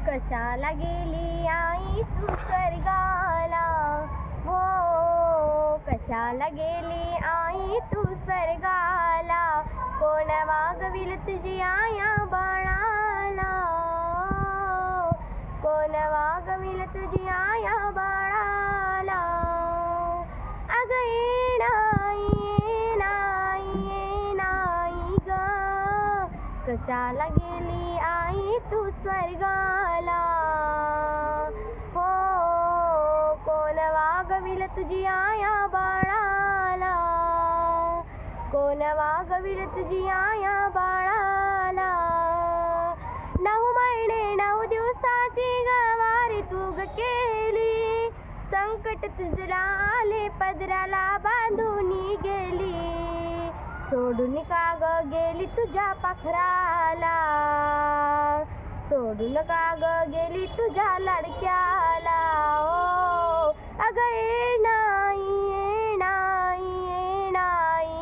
कशाला गेली आई तू स्वर्गाला, हो कशाला गेली आई तू स्वर्गाला, कोण वागविल तुझी आया बाळाला, कोण वागविल तुझी आया बाळाला. अग ये नाही ग, कशाला गेली आई तू स्वर्गाला, हो कोण वागविल तुझी आया बाळाला, कोण वागविल तुझी आया बाळाला. 9 महिने 9 दिवसाची गवारी तू ग केली, संकट तुझला आले पदराला बांधून गेली, सोडून का ग गेली तुझ्या पाखराला, सोडून का ग गेली तुझ्या लाडक्याला. ओ अग ये नाही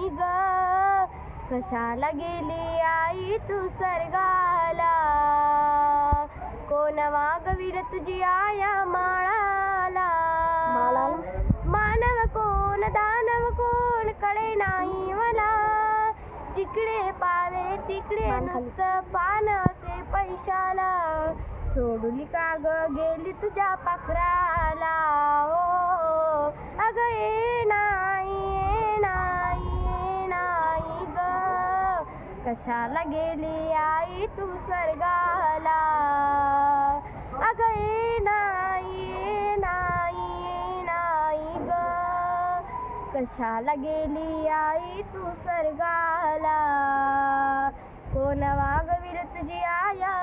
ग, कशाला गेली आई तू स्वर्गाला, कोण वागविल तुझी आया माळाला. मानव कोण दानव कोण कळे नाही मला, जिकडे पावे तिकडे नुसतं पान असे पैशाला, सोडून का ग गेली तुझ्या पाखराला. हो अग ये नाही ग, कशाला गेली आई तू स्वर्गाला. अग ये नाही ग, कशाला गेली आई तू स्वर्गाला, कोण वागविल तुझी आया